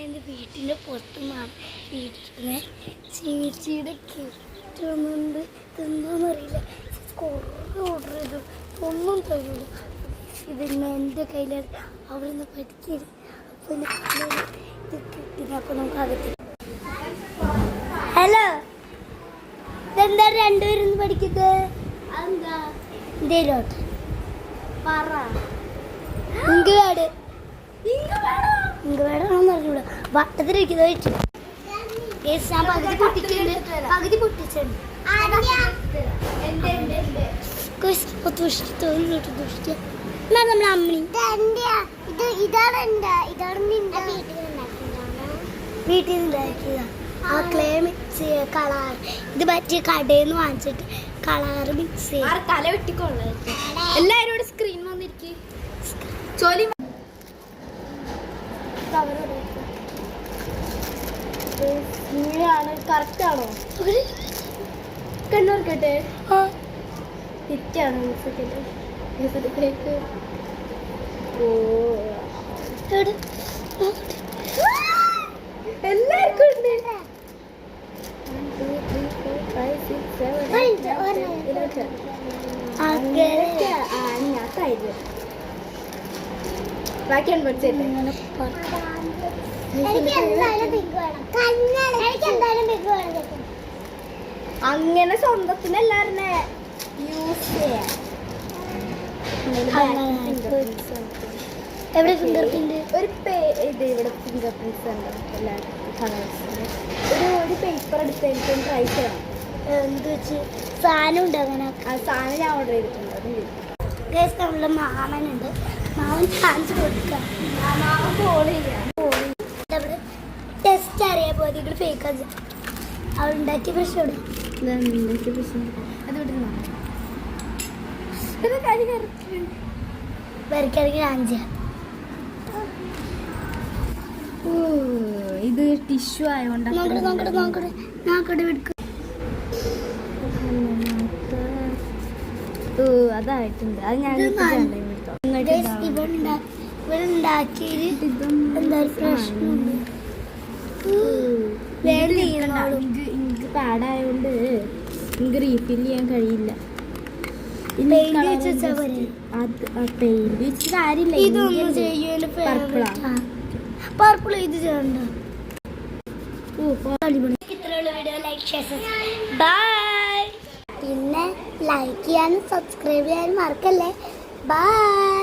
എൻ്റെ വീട്ടിൻ്റെ പുറത്തുനിന്നാണ് വീട്ടിൽ ചേച്ചിയുടെ ഗിഫ്റ്റ് വന്നിട്ടുണ്ട്. എന്താണെന്നറിയില്ല, കുറേ ഓർഡർ ചെയ്തു, ഒന്നും തരില്ല. ഇതിന് എൻ്റെ കയ്യിലാണ് അവിടെ പഠിക്കരുത്. അപ്പോൾ ഇത് കിട്ടില്ല. അപ്പോൾ നമുക്ക് അകത്ത്. ഹലോ, ഇതെന്താ രണ്ടുപേരും പഠിക്കുന്നത്? അതെന്താ എന്തേലോട്ട് പറ. ഇങ്ക് വേണമെന്ന് അറിഞ്ഞൂടാ. വട്ടത്തിലിരിക്കുന്നത് വെച്ചു ഞാൻ പകുതി പൊട്ടിച്ചിട്ടുണ്ട്. നമ്മളെ അമ്മി വീട്ടിൽ നിന്നുണ്ടാക്കിയതാ. ആ ക്ലേ മിക്സ് ചെയ്യുക, കളർ ഇത് പറ്റിയ കടയിൽ നിന്ന് വാങ്ങിച്ചിട്ട് കളർ മിക്സ് ചെയ്യുക. തല വെട്ടിക്കൊള്ളു. എല്ലാവരും സ്ക്രീൻ വന്നിരിക്കും. ചോലി കറക്റ്റാണോ? കണ്ണൂർക്കട്ടെ തെറ്റാണോ? എല്ലാവർക്കും ഉണ്ട്. 1 2 3 4 5 6 ബാക്കിയാണ് പഠിച്ചല്ലേ. അങ്ങനെ സ്വന്തത്തിനെല്ലാരും യൂസ് ചെയ്യാം. എവിടെ ഫിംഗർ പ്രിന്റ്? ഒരു ഇത് ഇവിടെ ഫിംഗർ പ്രിന്റ്സ് ഉണ്ട് എല്ലാവർക്കും കളേഴ്സിന്. ഒരു പേപ്പർ എടുത്ത് ട്രൈ ചെയ്യണം. എന്ത് വെച്ച് സാധനം ഉണ്ട്? അങ്ങനെ ആ സാധനം ഞാൻ ഓർഡർ ചെയ്തിട്ടുണ്ട്. അതും നമ്മളുടെ മാമനുണ്ട്. മാമൻ കാണിച്ചു കൊടുക്കുക. മാമൻ കോൾ ചെയ്യാം. ടെസ്റ്റ് അറിയാൻ പോലെ ഇവിടെ ഫേക്ക് അവളുണ്ടാക്കിയ പ്രശ്നം വരയ്ക്കാണെങ്കിൽ ആഞ്ചിയ. ഇത് ടിഷ്യൂ ആയതുകൊണ്ട് അതായിട്ടുണ്ട്. അത് ഞാൻ ഇവിടെ ഉണ്ടാക്കിയത് എന്തായാലും പ്രശ്നമുണ്ട്. ഇങ്ക് പാടായോണ്ട് ഇങ്ക് റീഫിൽ ചെയ്യാൻ കഴിയില്ല. പർപ്പിൾ ഇത് ചെയ്യണ്ട. ഇത്രയുള്ള വീഡിയോ ലൈക്ക് ചെയ്യാൻ, ബൈ. പിന്നെ ലൈക്ക് ചെയ്യാനും സബ്സ്ക്രൈബ് ചെയ്യാനും മറക്കല്ലേ. ബൈ.